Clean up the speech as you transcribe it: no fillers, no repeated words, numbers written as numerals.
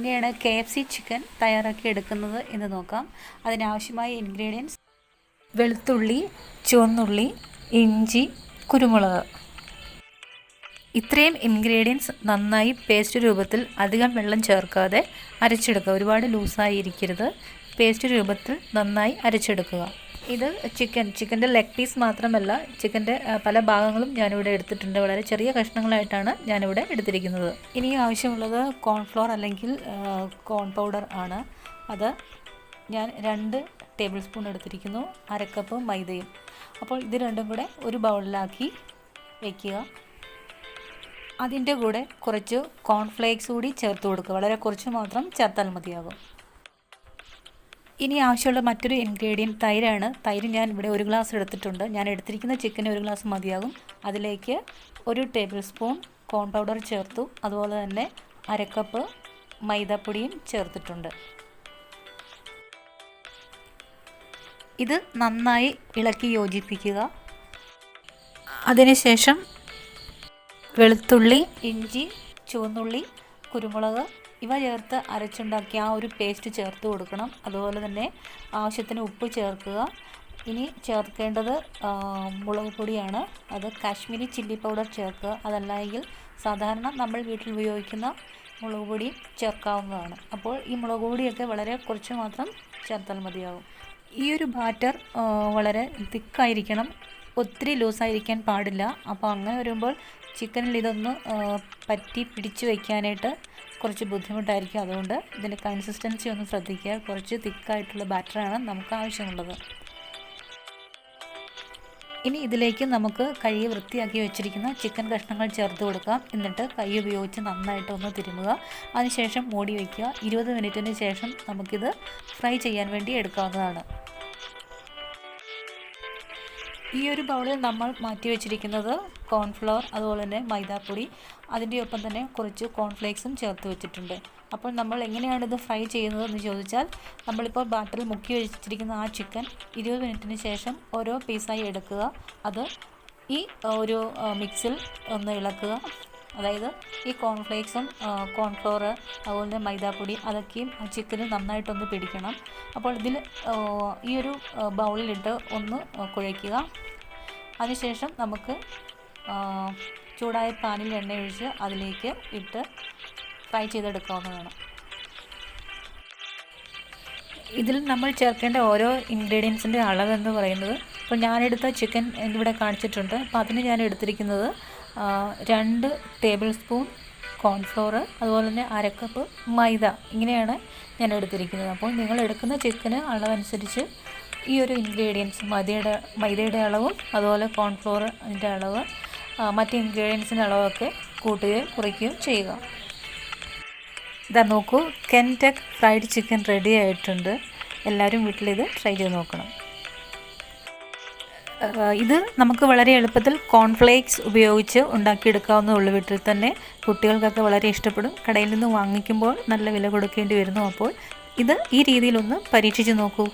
എങ്ങനെയാണ് KFC chicken തയ്യാറാക്കി എടുക്കുന്നത് എന്ന് നോക്കാം. അതിനാവശ്യമായ ഇൻഗ്രീഡിയൻസ്: വെളുത്തുള്ളി, ചുവന്നുള്ളി, ഇഞ്ചി, കുരുമുളക്. ഇത്രയും ഇൻഗ്രീഡിയൻസ് നന്നായി പേസ്റ്റ് രൂപത്തിൽ അധികം വെള്ളം ചേർക്കാതെ അരച്ചെടുക്കുക. ഒരുപാട് ലൂസായി ഇരിക്കരുത്. പേസ്റ്റ് രൂപത്തിൽ നന്നായി അരച്ചെടുക്കുക. ഇത് ചിക്കൻ്റെ ലെഗ് പീസ് മാത്രമല്ല, ചിക്കൻ്റെ പല ഭാഗങ്ങളും ഞാനിവിടെ എടുത്തിട്ടുണ്ട്. വളരെ ചെറിയ കഷ്ണങ്ങളായിട്ടാണ് ഞാനിവിടെ എടുത്തിരിക്കുന്നത്. ഇനി ആവശ്യമുള്ളത് കോൺഫ്ലോർ അല്ലെങ്കിൽ കോൺ പൗഡർ ആണ്. അത് ഞാൻ 2 ടേബിൾ സ്പൂൺ എടുത്തിരിക്കുന്നു. 1/2 കപ്പ് മൈദയും. അപ്പോൾ ഇത് രണ്ടും കൂടെ ഒരു ബൗളിലാക്കി വയ്ക്കുക. അതിൻ്റെ കൂടെ കുറച്ച് കോൺഫ്ലേക്സ് കൂടി ചേർത്ത് കൊടുക്കുക. വളരെ കുറച്ച് മാത്രം ചേർത്താൽ മതിയാകും. ഇനി ആവശ്യമുള്ള മറ്റൊരു ഇൻഗ്രീഡിയൻറ്റ് തൈരാണ്. തൈര് ഞാൻ ഇവിടെ 1 ഗ്ലാസ് എടുത്തിട്ടുണ്ട്. ഞാൻ എടുത്തിരിക്കുന്ന ചിക്കന് 1 ഗ്ലാസ് മതിയാകും. അതിലേക്ക് 1 ടേബിൾ സ്പൂൺ കോൺ പൗഡർ ചേർത്തു. അതുപോലെ തന്നെ 1/2 കപ്പ് മൈദാപ്പൊടിയും ചേർത്തിട്ടുണ്ട്. ഇത് നന്നായി ഇളക്കി യോജിപ്പിക്കുക. അതിനുശേഷം വെളുത്തുള്ളി, ഇഞ്ചി, ചുവന്നുള്ളി, കുരുമുളക് ഇവ ചേർത്ത് അരച്ചുണ്ടാക്കിയ ആ ഒരു പേസ്റ്റ് ചേർത്ത് കൊടുക്കണം. അതുപോലെ തന്നെ ആവശ്യത്തിന് ഉപ്പ് ചേർക്കുക. ഇനി ചേർക്കേണ്ടത് മുളക് പൊടിയാണ്. അത് കാശ്മീരി ചില്ലി പൗഡർ ചേർക്കുക. അതല്ലെങ്കിൽ സാധാരണ നമ്മൾ വീട്ടിൽ ഉപയോഗിക്കുന്ന മുളക് പൊടി ചേർക്കാവുന്നതാണ്. അപ്പോൾ ഈ മുളക് പൊടിയൊക്കെ വളരെ കുറച്ച് മാത്രം ചേർത്താൽ മതിയാകും. ഈ ഒരു ബാറ്റർ വളരെ തിക്കായിരിക്കണം, ഒത്തിരി ലൂസായിരിക്കാൻ പാടില്ല. അപ്പോൾ അങ്ങനെ വരുമ്പോൾ ചിക്കനിൽ ഇതൊന്ന് പറ്റി പിടിച്ച് വയ്ക്കാനായിട്ട് കുറച്ച് ബുദ്ധിമുട്ടായിരിക്കും. അതുകൊണ്ട് ഇതിൻ്റെ കൺസിസ്റ്റൻസി ഒന്ന് ശ്രദ്ധിക്കുക. കുറച്ച് തിക്കായിട്ടുള്ള ബാറ്ററാണ് നമുക്ക് ആവശ്യമുള്ളത്. ഇനി ഇതിലേക്ക് നമുക്ക് കഴുകി വൃത്തിയാക്കി വെച്ചിരിക്കുന്ന ചിക്കൻ കഷ്ണങ്ങൾ ചേർത്ത് കൊടുക്കാം. എന്നിട്ട് കൈ ഉപയോഗിച്ച് നന്നായിട്ട് ഒന്ന് തിരുമുക. അതിനുശേഷം മൂടി വയ്ക്കുക. 20 മിനിറ്റിന് ശേഷം നമുക്കിത് ഫ്രൈ ചെയ്യാൻ വേണ്ടി എടുക്കാവുന്നതാണ്. ഈ ഒരു ബൗളിൽ നമ്മൾ മാറ്റി വെച്ചിരിക്കുന്നത് കോൺഫ്ലവർ, അതുപോലെ തന്നെ മൈദാപ്പൊടി, അതിൻ്റെ ഒപ്പം തന്നെ കുറച്ച് കോൺഫ്ലേക്സും ചേർത്ത് വെച്ചിട്ടുണ്ട്. അപ്പോൾ നമ്മൾ എങ്ങനെയാണിത് ഫ്രൈ ചെയ്യുന്നതെന്ന് ചോദിച്ചാൽ, നമ്മളിപ്പോൾ ബാറ്ററിൽ മുക്കി വെച്ചിരിക്കുന്ന ആ ചിക്കൻ 20 മിനിറ്റിന് ശേഷം ഓരോ പീസായി എടുക്കുക. അത് ഈ ഒരു മിക്സിൽ ഒന്ന് ഇളക്കുക. അതായത് ഈ കോൺഫ്ലേക്സും കോൺഫ്ലോർ, അതുപോലെ തന്നെ മൈദാപ്പൊടി അതൊക്കെയും ആ ചിക്കന് നന്നായിട്ടൊന്ന് പിടിക്കണം. അപ്പോൾ ഇതിൽ ഈ ഒരു ബൗളിലിട്ട് ഒന്ന് കുഴയ്ക്കുക. അതിനുശേഷം നമുക്ക് ചൂടായ പാനിൽ എണ്ണ ഒഴിച്ച് അതിലേക്ക് ഇട്ട് ഫ്രൈ ചെയ്തെടുക്കാവുന്നതാണ്. ഇതിൽ നമ്മൾ ചേർക്കേണ്ട ഓരോ ഇൻഗ്രീഡിയൻസിൻ്റെ അളവെന്ന് പറയുന്നത്, ഇപ്പോൾ ഞാനെടുത്ത ചിക്കൻ ഇവിടെ കാണിച്ചിട്ടുണ്ട്. അപ്പോൾ അതിന് ഞാൻ എടുത്തിരിക്കുന്നത് 2 ടേബിൾ സ്പൂൺ കോൺഫ്ലോർ, അതുപോലെ തന്നെ 1/2 കപ്പ് മൈദ, ഇങ്ങനെയാണ് ഞാൻ എടുത്തിരിക്കുന്നത്. അപ്പോൾ നിങ്ങൾ എടുക്കുന്ന ചിക്കന് അളവനുസരിച്ച് ഈ ഒരു ഇൻഗ്രീഡിയൻസ് മൈദയുടെ അളവും അതുപോലെ കോൺഫ്ലോർ അതിൻ്റെ അളവ്, മറ്റ് ഇൻഗ്രീഡിയൻസിൻ്റെ അളവൊക്കെ കൂട്ടുകയും കുറയ്ക്കുകയും ചെയ്യുക. ഇതാ നോക്കൂ, കെൻടക്ക് ഫ്രൈഡ് ചിക്കൻ റെഡി ആയിട്ടുണ്ട്. എല്ലാവരും വീട്ടിലിത് ട്രൈ ചെയ്ത് നോക്കണം. ഇത് നമുക്ക് വളരെ എളുപ്പത്തിൽ കോൺഫ്ലേക്സ് ഉപയോഗിച്ച് ഉണ്ടാക്കിയെടുക്കാവുന്നതുള്ളൂ. വീട്ടിൽ തന്നെ കുട്ടികൾക്കൊക്കെ വളരെ ഇഷ്ടപ്പെടും. കടയിൽ നിന്ന് വാങ്ങിക്കുമ്പോൾ നല്ല വില കൊടുക്കേണ്ടി വരുന്നു. അപ്പോൾ ഇത് ഈ രീതിയിലൊന്ന് പരീക്ഷിച്ച് നോക്കൂ.